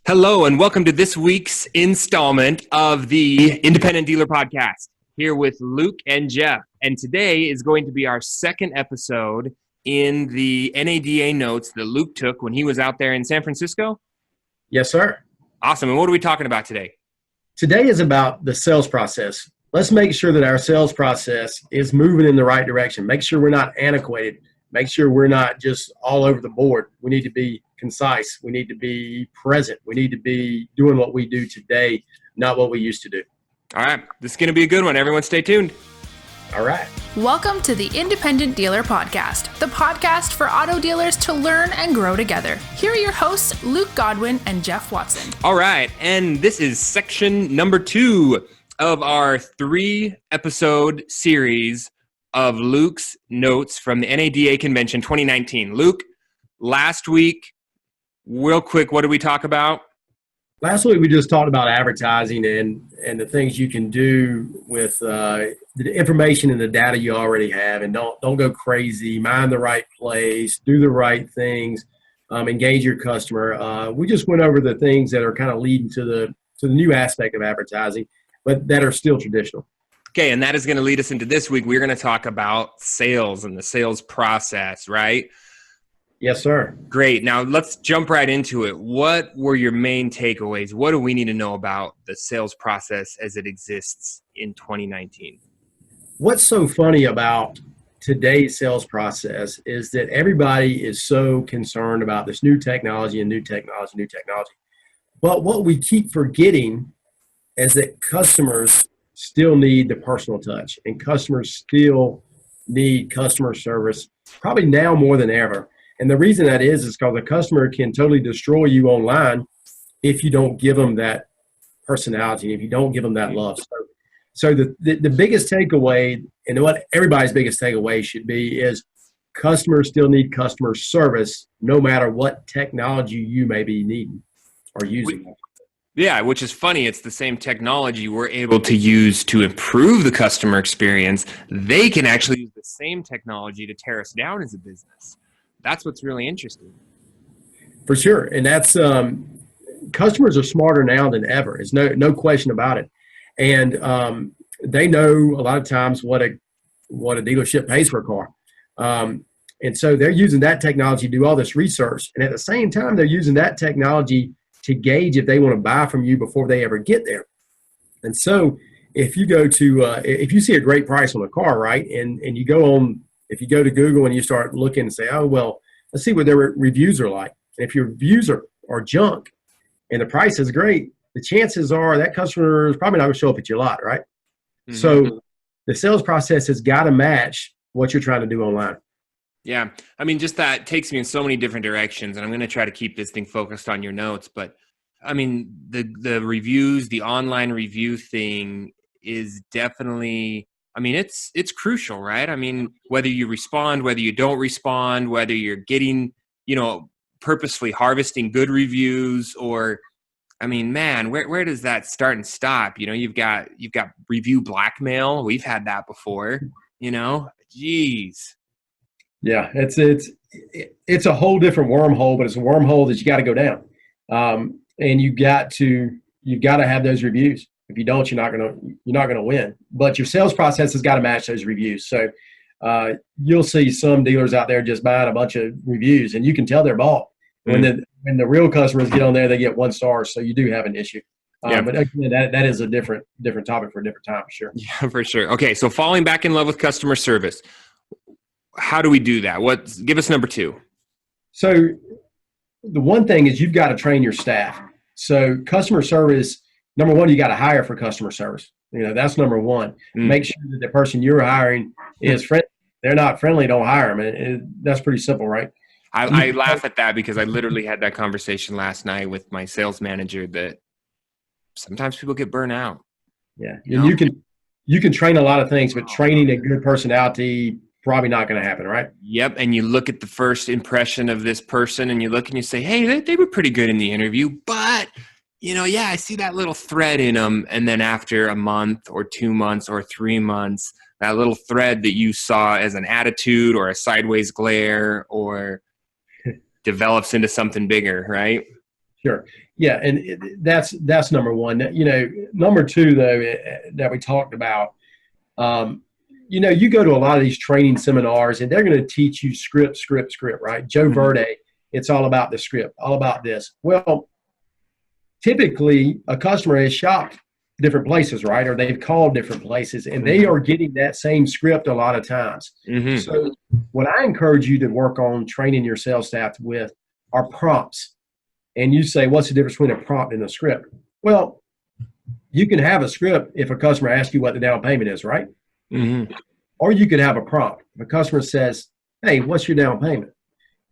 Hello, and welcome to this week's installment of the Independent Dealer Podcast, here with Luke and Jeff. And today is going to be our second episode in the NADA notes that Luke took when he was out there in San Francisco. Yes, sir. Awesome. And what are we talking about today? Today is about the sales process. Let's make sure that our sales process is moving in the right direction. Make sure we're not antiquated. Make sure we're not just all over the board. We need to be concise. We need to be present. We need to be doing what we do today, not what we used to do. All right. This is going to be a good one. Everyone stay tuned. All right. Welcome to the Independent Dealer Podcast, the podcast for auto dealers to learn and grow together. Here are your hosts, Luke Godwin and Jeff Watson. All right. And this is section number 2 of our 3-episode series of Luke's notes from the NADA Convention 2019. Luke, last week, real quick, what did we talk about? Last week we just talked about advertising and the things you can do with the information and the data you already have, and don't go crazy. Mind the right place, do the right things, engage your customer. We just went over the things that are kind of leading to the new aspect of advertising, but that are still traditional. Okay, and that is going to lead us into this week. We're going to talk about sales and the sales process, right? Yes, sir. Great. Now, let's jump right into it. What were your main takeaways? What do we need to know about the sales process as it exists in 2019? What's so funny about today's sales process is that everybody is so concerned about this new technology and new technology. But what we keep forgetting is that customers still need the personal touch, and customers still need customer service, probably now more than ever. And the reason that is because a customer can totally destroy you online if you don't give them that personality, if you don't give them that love. So the biggest takeaway, and what everybody's biggest takeaway should be, is customers still need customer service no matter what technology you may be needing or using. Yeah, which is funny. It's the same technology we're able to use to improve the customer experience. They can actually use the same technology to tear us down as a business. That's what's really interesting. For sure. And that's customers are smarter now than ever. There's no question about it. And they know a lot of times what a dealership pays for a car. And so they're using that technology to do all this research. And at the same time, they're using that technology to gauge if they want to buy from you before they ever get there. And so if you go to, if you see a great price on a car, right, and you go on, if you go to Google and you start looking and say, oh, well, let's see what their reviews are like. And if your reviews are junk and the price is great, the chances are that customer is probably not going to show up at your lot, right? Mm-hmm. So the sales process has got to match what you're trying to do online. Yeah. I mean, just that takes me in so many different directions, and I'm going to try to keep this thing focused on your notes. But I mean, the reviews, the online review thing is definitely, I mean, it's crucial, right? I mean, whether you respond, whether you don't respond, whether you're getting, purposefully harvesting good reviews, or, I mean, man, where does that start and stop? You've got review blackmail. We've had that before, geez. Yeah, it's a whole different wormhole, but it's a wormhole that you got to go down, and you've got to have those reviews. If you don't, you're not gonna win. But your sales process has got to match those reviews. So you'll see some dealers out there just buying a bunch of reviews, and you can tell they're bought. Mm-hmm. When the real customers get on there, they get 1 star. So you do have an issue. Yeah. But again, that is a different topic for a different time, for sure. Yeah, for sure. Okay, so falling back in love with customer service. How do we do that? Give us number 2. So the one thing is you've got to train your staff. So customer service, number 1, you got to hire for customer service. That's number 1. Make sure that the person you're hiring is friendly. They're not friendly, don't hire them. That's pretty simple, right? I laugh at that because I literally had that conversation last night with my sales manager that sometimes people get burnt out. Yeah, and you can train a lot of things, but training a good personality, probably not going to happen, right? Yep. And you look at the first impression of this person and you look and you say, hey, they were pretty good in the interview, but I see that little thread in them. And then after a month or 2 months or 3 months, that little thread that you saw as an attitude or a sideways glare or develops into something bigger, right? Sure. Yeah, and that's number one. Number two though that we talked about. Um, you go to a lot of these training seminars, and they're going to teach you script, right? Joe Mhm. Verde, it's all about the script, all about this. Well, typically a customer has shopped different places, right? Or they've called different places, and they are getting that same script a lot of times. Mhm. So what I encourage you to work on training your sales staff with are prompts. And you say, what's the difference between a prompt and a script? Well, you can have a script if a customer asks you what the down payment is, right? Mhm. Or you could have a prompt. If a customer says, hey, what's your down payment?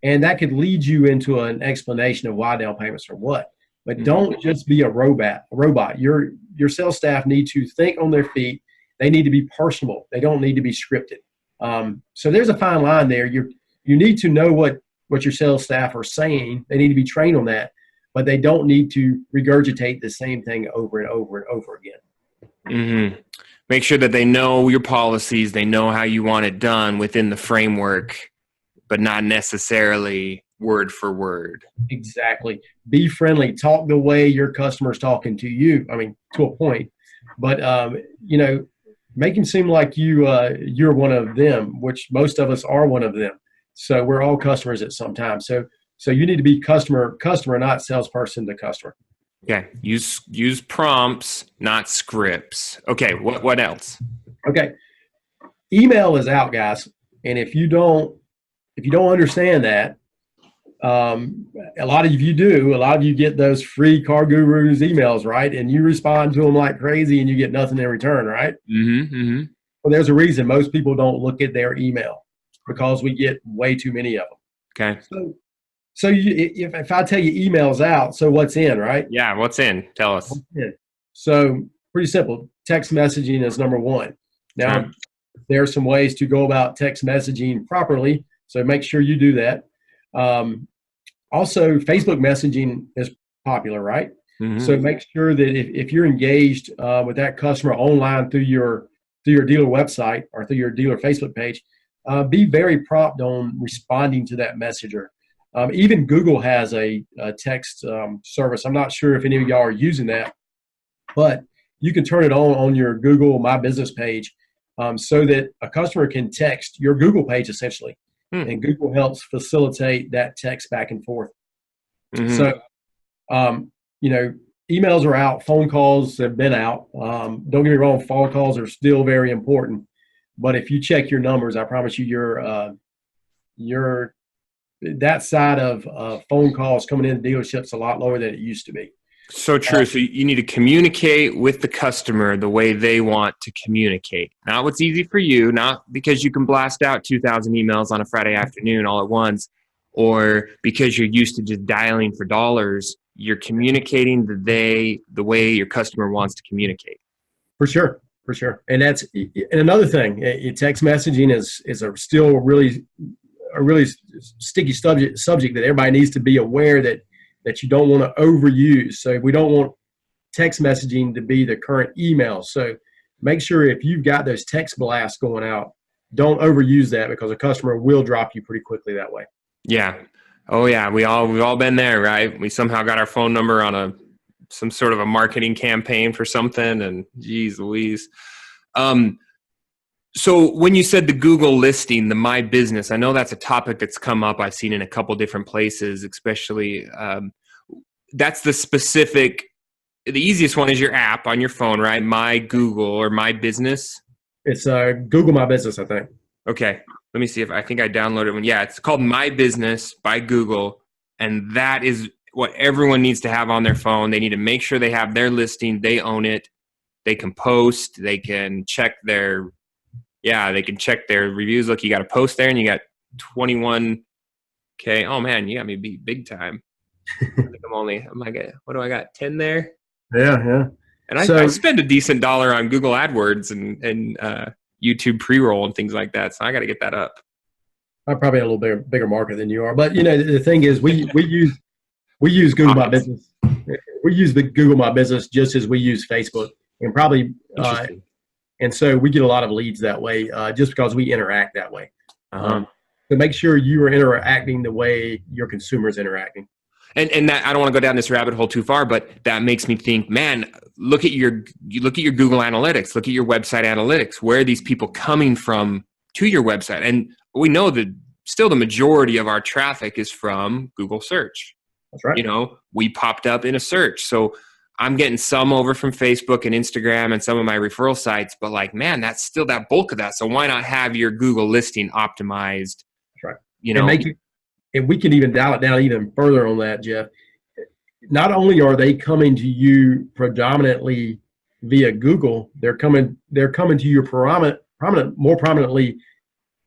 And that could lead you into an explanation of why down payments are what. But don't just be a robot. Your sales staff need to think on their feet. They need to be personable. They don't need to be scripted. So there's a fine line there. You need to know what your sales staff are saying. They need to be trained on that, but they don't need to regurgitate the same thing over and over and over again. Mm-hmm. Make sure that they know your policies, they know how you want it done within the framework, but not necessarily word for word. Exactly. Be friendly. Talk the way your customer's talking to you. I mean, to a point, but make them seem like you're one of them, which most of us are one of them. So we're all customers at some time. So you need to be customer, not salesperson to customer. Okay. Use prompts, not scripts. Okay. What else? Okay. Email is out, guys. And if you don't understand that, a lot of you get those free Car Gurus emails, right? And you respond to them like crazy and you get nothing in return, right? Mm-hmm. Mm-hmm. Well, there's a reason most people don't look at their email because we get way too many of them. Okay. So if I tell you emails out, so what's in, right? Yeah. What's in? Tell us. So pretty simple. Text messaging is number one. Now, Okay. there are some ways to go about text messaging properly. So make sure you do that. Also, Facebook messaging is popular, right? Mm-hmm. So make sure that if you're engaged with that customer online through your dealer website or through your dealer Facebook page, be very prompt on responding to that messenger. Even Google has a text service. I'm not sure if any of y'all are using that, but you can turn it on your Google My Business page so that a customer can text your Google page essentially. And Google helps facilitate that text back and forth. Mm-hmm. So, emails are out. Phone calls have been out. Don't get me wrong. Phone calls are still very important. But if you check your numbers, I promise you, that side of phone calls coming into dealerships a lot lower than it used to be. So true. So you need to communicate with the customer the way they want to communicate. Not what's easy for you, not because you can blast out 2,000 emails on a Friday afternoon all at once, or because you're used to just dialing for dollars. You're communicating the way your customer wants to communicate. For sure. And another thing. Text messaging is still a really sticky subject that everybody needs to be aware that you don't want to overuse. So we don't want text messaging to be the current email. So make sure if you've got those text blasts going out, don't overuse that because a customer will drop you pretty quickly that way. Yeah. Oh yeah. We've all been there, right? We somehow got our phone number on some sort of a marketing campaign for something, and geez Louise. So when you said the Google listing, the My Business, I know that's a topic that's come up. I've seen in a couple different places, especially that's the easiest one is your app on your phone, right? My Google or My Business. It's Google My Business, I think. Okay. Let me see I think I downloaded one. Yeah, it's called My Business by Google. And that is what everyone needs to have on their phone. They need to make sure they have their listing. They own it. They can post. They can check their reviews. Look, you got a post there and you got 21K. Oh man, you got me beat big time. I think what do I got? 10 there? Yeah. And I spend a decent dollar on Google AdWords and YouTube pre-roll and things like that. So I got to get that up. I'm probably a little bigger market than you are, but the thing is we use Google My Business. We use the Google My Business just as we use Facebook, and probably and so we get a lot of leads that way just because we interact that way. So make sure you are interacting the way your consumers interacting. And that, I don't want to go down this rabbit hole too far, but that makes me think, man, look at your Google Analytics, look at your website analytics. Where are these people coming from to your website? And we know that still the majority of our traffic is from Google search. That's right. We popped up in a search. So I'm getting some over from Facebook and Instagram and some of my referral sites, but like, man, that's still that bulk of that. So why not have your Google listing optimized? That's right. And we can even dial it down even further on that, Jeff. Not only are they coming to you predominantly via Google, they're coming to you more prominently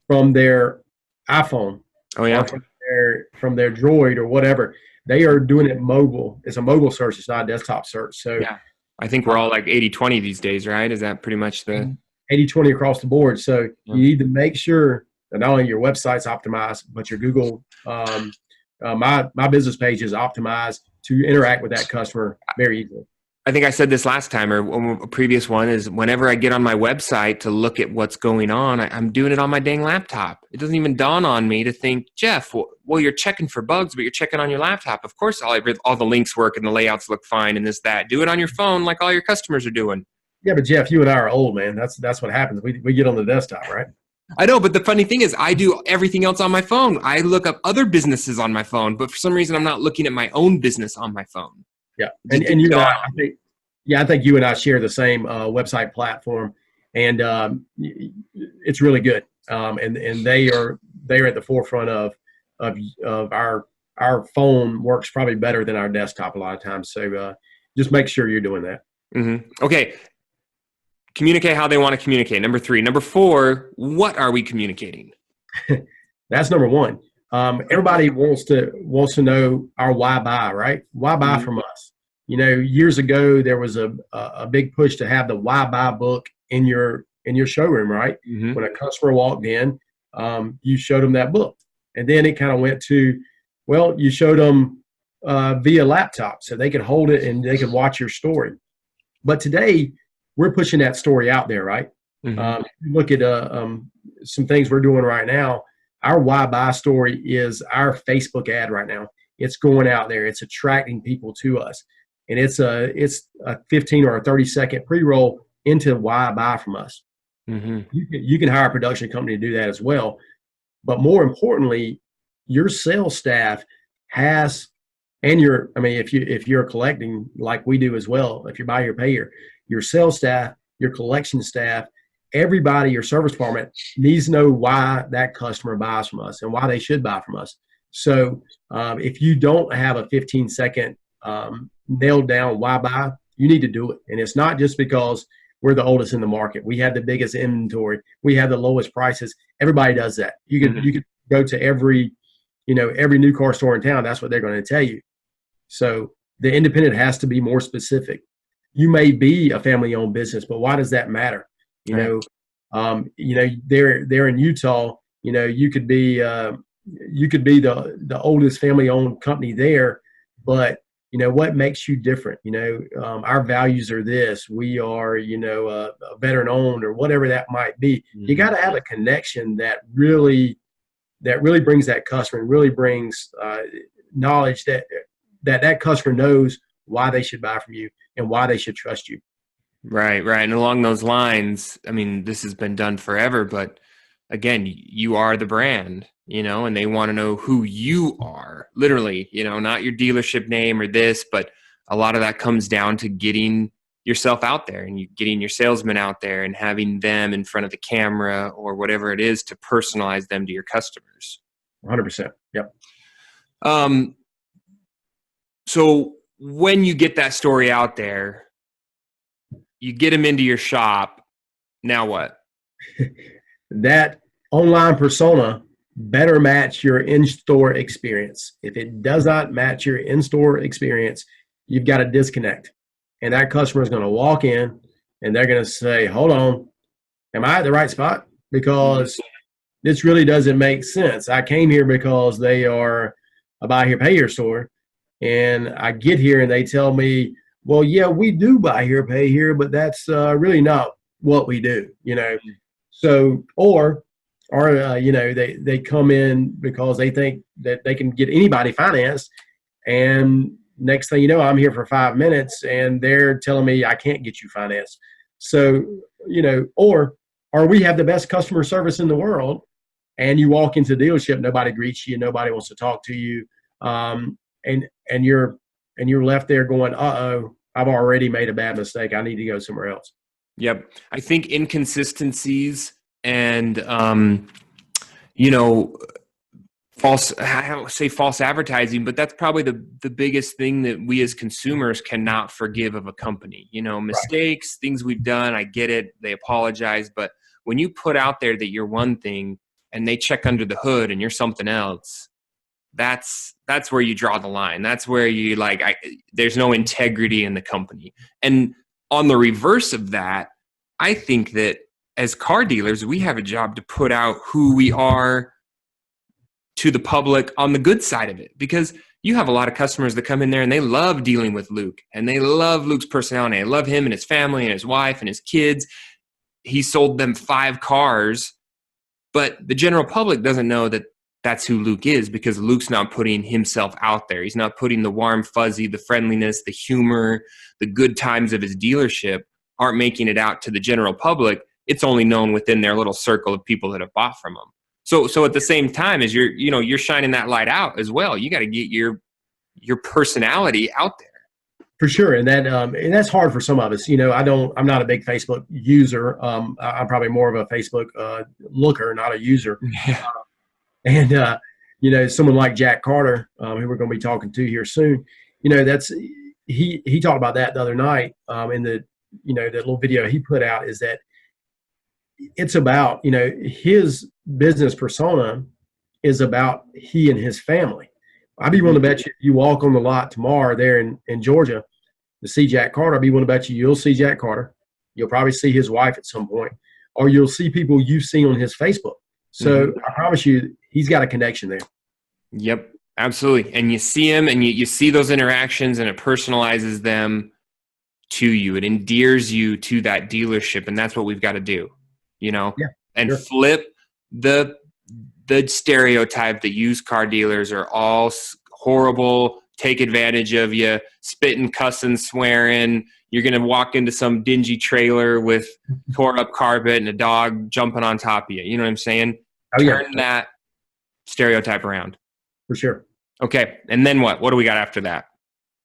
from their iPhone. Oh yeah. Or from their Droid or whatever. They are doing it mobile. It's a mobile search. It's not a desktop search. So yeah, I think we're all like 80-20 these days, right? Is that pretty much the 80-20 across the board? So you need to make sure that not only your website's optimized, but your Google, my business page is optimized to interact with that customer very easily. I think I said this last time or a previous one is whenever I get on my website to look at what's going on, I'm doing it on my dang laptop. It doesn't even dawn on me to think, Jeff, well, you're checking for bugs, but you're checking on your laptop. Of course, all the links work and the layouts look fine and this, that. Do it on your phone like all your customers are doing. Yeah, but Jeff, you and I are old, man. That's what happens. We get on the desktop, right? I know, but the funny thing is I do everything else on my phone. I look up other businesses on my phone, but for some reason I'm not looking at my own business on my phone. Yeah, and you and I think you and I share the same website platform, and it's really good. And they are at the forefront of our phone works probably better than our desktop a lot of times. So just make sure you're doing that. Mm-hmm. Okay. Communicate how they want to communicate. Number 3. Number 4, what are we communicating? That's number 1. Everybody wants to know our why buy, right? Why buy from us? Years ago there was a big push to have the why buy book in your showroom, right? Mm-hmm. When a customer walked in, you showed them that book, and then it kind of went to, well, you showed them via laptop so they could hold it and they could watch your story. But today we're pushing that story out there, right? Mm-hmm. Look at some things we're doing right now. Our why buy story is our Facebook ad right now. It's going out there. It's attracting people to us. And it's a 15 or a 30-second pre-roll into why buy from us. Mm-hmm. You can hire a production company to do that as well. But more importantly, your sales staff has, and if you're collecting like we do as well, if you're buy here, pay here, your sales staff, your collection staff, everybody, your service department needs to know why that customer buys from us and why they should buy from us. So if you don't have a 15-second nailed down why buy, you need to do it. And it's not just because we're the oldest in the market. We have the biggest inventory. We have the lowest prices. Everybody does that. You can go to every new car store in town. That's what they're going to tell you. So the independent has to be more specific. You may be a family-owned business, but why does that matter? They're in Utah. You could be the oldest family-owned company there, but what makes you different? Our values are this. We are, a veteran-owned or whatever that might be. Mm-hmm. You got to have a connection that really brings that customer and really brings knowledge that customer knows why they should buy from you and why they should trust you. Right. And along those lines, I mean, this has been done forever, but again, you are the brand, and they want to know who you are, literally, not your dealership name or this, but a lot of that comes down to getting yourself out there and getting your salesman out there and having them in front of the camera or whatever it is to personalize them to your customers. 100%. Yep. So when you get that story out there, you get them into your shop. Now what? That online persona better match your in-store experience. If it does not match your in-store experience, you've got to disconnect. And that customer is going to walk in and they're going to say, hold on, am I at the right spot? Because this really doesn't make sense. I came here because they are a buy here, pay here store. And I get here and they tell me, well, yeah, we do buy here, pay here, but that's really not what we do, So, or they come in because they think that they can get anybody financed, And next thing you know, I'm here for 5 minutes and they're telling me I can't get you financed. So, or we have the best customer service in the world, and you walk into the dealership, nobody greets you, nobody wants to talk to you, and you're left there going, "Uh-oh, I've already made a bad mistake. I need to go somewhere else." Yep. I think inconsistencies and, you know, I don't say false advertising, but that's probably the biggest thing that we as consumers cannot forgive of a company. Right. Mistakes, things we've done, I get it. They apologize. But when you put out there that you're one thing and they check under the hood and you're something else, that's where you draw the line. That's where you there's no integrity in the company. And on the reverse of that, I think that as car dealers, we have a job to put out who we are to the public on the good side of it, because you have a lot of customers that come in there and they love dealing with Luke, and they love Luke's personality. They love him and his family and his wife and his kids. He sold them 5 cars, but the general public doesn't know that that's who Luke is, because Luke's not putting himself out there. He's not putting the warm fuzzy, the friendliness, the humor, the good times of his dealership aren't making it out to the general public. It's only known within their little circle of people that have bought from him. So at the same time as you're shining that light out as well, you got to get your personality out there. For sure, and that's hard for some of us. I'm not a big Facebook user. I'm probably more of a Facebook looker, not a user. Yeah. And someone like Jack Carter, who we're going to be talking to here soon, that's he talked about that the other night in the that little video he put out, is that it's about his business persona is about he and his family. I'd be willing to bet you, if you walk on the lot tomorrow there in Georgia to see Jack Carter, I'd be willing to bet you'll see Jack Carter. You'll probably see his wife at some point, or you'll see people you've seen on his Facebook. So I promise you, he's got a connection there. Yep, absolutely. And you see him and you see those interactions, and it personalizes them to you. It endears you to that dealership. And that's what we've got to do, and sure. Flip the stereotype that used car dealers are all horrible, take advantage of you, spitting, cussing, swearing. You're going to walk into some dingy trailer with tore up carpet and a dog jumping on top of you. You know what I'm saying? Turn that stereotype around. For sure. Okay. And then what? What do we got after that?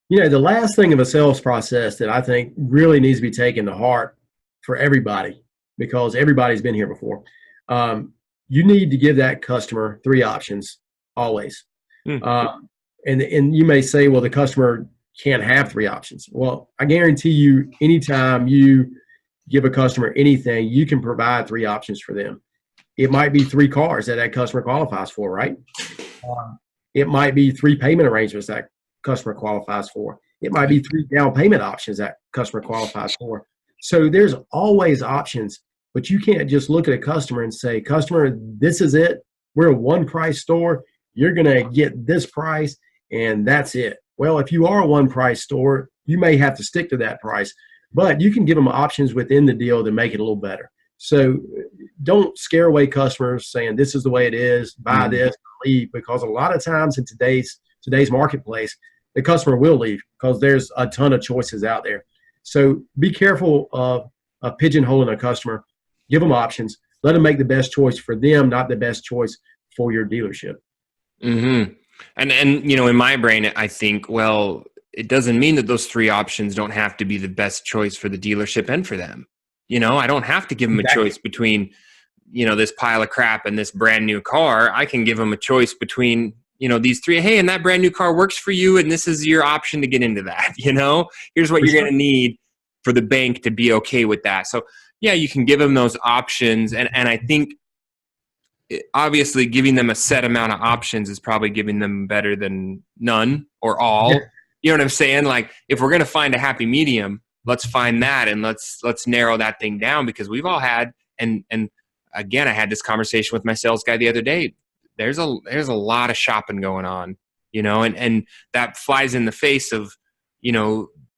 The last thing of a sales process that I think really needs to be taken to heart for everybody, because everybody's been here before. You need to give that customer 3 options always. And you may say, well, the customer can't have 3 options. Well, I guarantee you, anytime you give a customer anything, you can provide 3 options for them. It might be 3 cars that customer qualifies for, right? It might be 3 payment arrangements that customer qualifies for. It might be 3 down payment options that customer qualifies for. So there's always options, but you can't just look at a customer and say, customer, this is it. We're a one price store. You're going to get this price and that's it. Well, if you are a one price store, you may have to stick to that price, but you can give them options within the deal to make it a little better. So don't scare away customers saying this is the way it is, buy this, leave, because a lot of times in today's marketplace, the customer will leave because there's a ton of choices out there. So be careful of pigeonholing a customer. Give them options. Let them make the best choice for them, not the best choice for your dealership. Mm-hmm. And in my brain, I think, well, it doesn't mean that those 3 options don't have to be the best choice for the dealership and for them. I don't have to give them a choice between, this pile of crap and this brand new car. I can give them a choice between, these 3. Hey, and that brand new car works for you, and this is your option to get into that. Here's what you're going to need for the bank to be okay with that. So yeah, you can give them those options. And I think obviously giving them a set amount of options is probably giving them better than none or all. Yeah. You know what I'm saying? Like, if we're going to find a happy medium, let's find that, and let's narrow that thing down, because we've all had, and again, I had this conversation with my sales guy the other day. There's a lot of shopping going on, and that flies in the face of,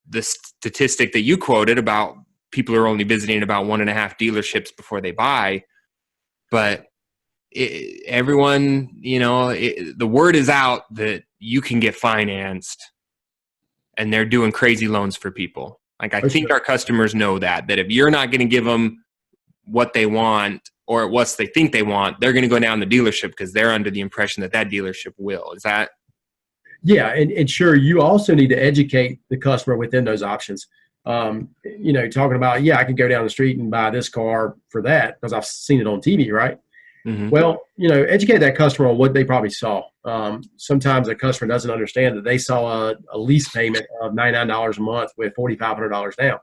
the statistic that you quoted about people are only visiting about 1.5 dealerships before they buy. But everyone, the word is out that you can get financed, and they're doing crazy loans for people. Like, I think our customers know that if you're not going to give them what they want or what they think they want, they're going to go down the dealership because they're under the impression that dealership will. Is that? Yeah. And sure, you also need to educate the customer within those options. Talking about, I can go down the street and buy this car for that because I've seen it on TV, right? Mm-hmm. Well, educate that customer on what they probably saw. Sometimes a customer doesn't understand that they saw a lease payment of $99 a month with $4,500 down,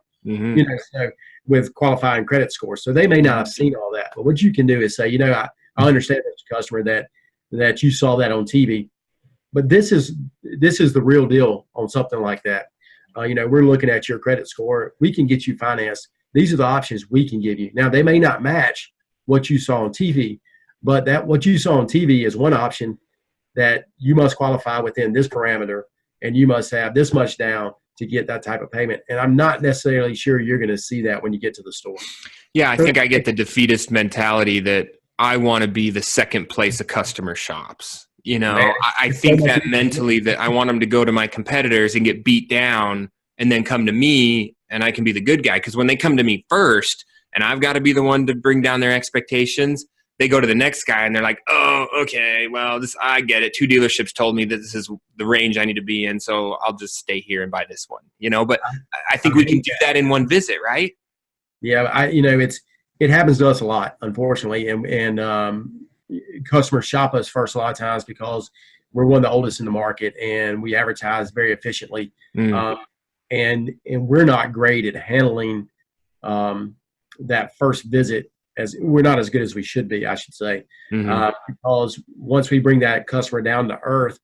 so with qualifying credit scores. So they may not have seen all that. But what you can do is say, I understand as a customer that you saw that on TV, but this is the real deal on something like that. We're looking at your credit score. We can get you financed. These are the options we can give you. Now, they may not match what you saw on TV, but what you saw on TV is one option that you must qualify within this parameter, and you must have this much down to get that type of payment. And I'm not necessarily sure you're going to see that when you get to the store. Yeah, I think I get the defeatist mentality that I want to be the second place a customer shops. I think that mentally that I want them to go to my competitors and get beat down and then come to me and I can be the good guy. Because when they come to me first and I've got to be the one to bring down their expectations, they go to the next guy and they're like, oh, okay, well, I get it. 2 dealerships told me that this is the range I need to be in, so I'll just stay here and buy this one. But I think we can do that in one visit, right? Yeah, it happens to us a lot, unfortunately, and customers shop us first a lot of times because we're one of the oldest in the market and we advertise very efficiently, and we're not great at handling that first visit. As we're not as good as we should be, I should say, because once we bring that customer down to earth,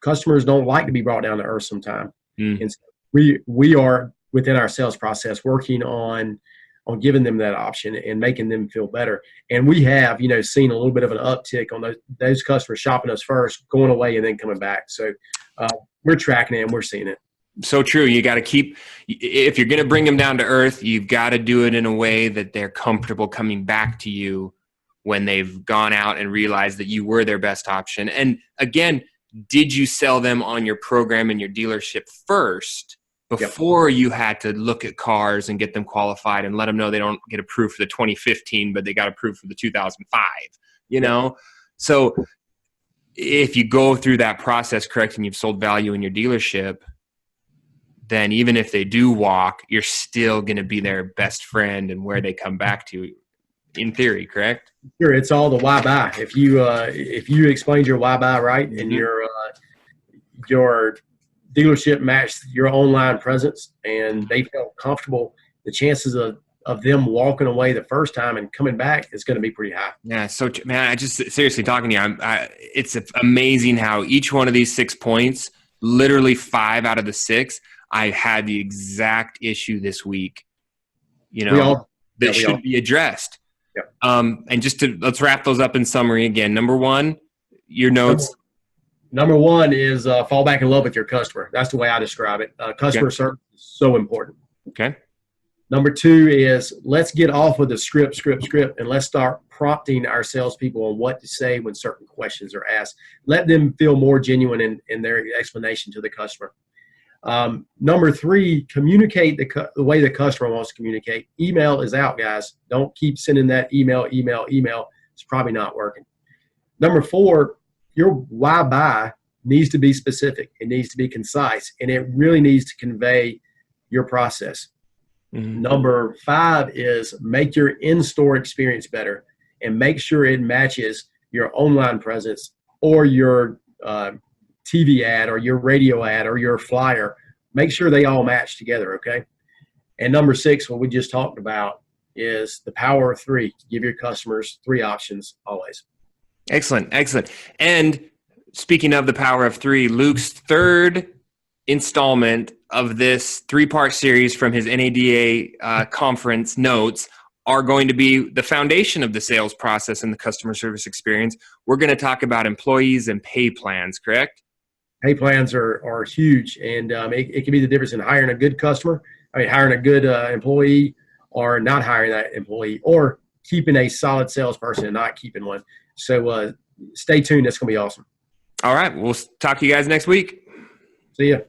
customers don't like to be brought down to earth sometimes. And so we are within our sales process working on giving them that option and making them feel better. And we have, seen a little bit of an uptick on those customers shopping us first, going away, and then coming back. So we're tracking it and we're seeing it. So true. You got to if you're going to bring them down to earth, you've got to do it in a way that they're comfortable coming back to you when they've gone out and realized that you were their best option. And again, did you sell them on your program and your dealership first before you had to look at cars and get them qualified and let them know they don't get approved for the 2015, but they got approved for the 2005, So if you go through that process correct and you've sold value in your dealership, then even if they do walk, you're still going to be their best friend and where they come back to, in theory, correct? Sure, it's all the why buy. If you explained your why buy right, and your dealership matched your online presence and they felt comfortable, the chances of them walking away the first time and coming back is going to be pretty high. Yeah. So, man, I just seriously talking to you, it's amazing how each one of these 6 points, literally 5 out of the 6, I had the exact issue this week, that should be addressed. Yep. And let's wrap those up in summary again. Number 1, your notes. Number 1 is fall back in love with your customer. That's the way I describe it. Customer service is so important. Okay. Number 2 is let's get off of the script, and let's start prompting our salespeople on what to say when certain questions are asked. Let them feel more genuine in their explanation to the customer. Number 3, communicate the way the customer wants to communicate. Email is out, guys. Don't keep sending that email. It's probably not working. Number 4, your why buy needs to be specific. It needs to be concise, and it really needs to convey your process. Mm-hmm. Number 5 is make your in-store experience better and make sure it matches your online presence or your TV ad or your radio ad or your flyer. Make sure they all match together, okay? And number 6, what we just talked about, is the power of 3. Give your customers 3 options always. Excellent. And speaking of the power of 3, Luke's 3rd installment of this 3-part series from his NADA conference notes are going to be the foundation of the sales process and the customer service experience. We're going to talk about employees and pay plans, correct? Pay plans are huge, and it can be the difference in hiring a good customer, hiring a good employee, or not hiring that employee, or keeping a solid salesperson and not keeping one. So stay tuned. That's going to be awesome. All right. We'll talk to you guys next week. See ya.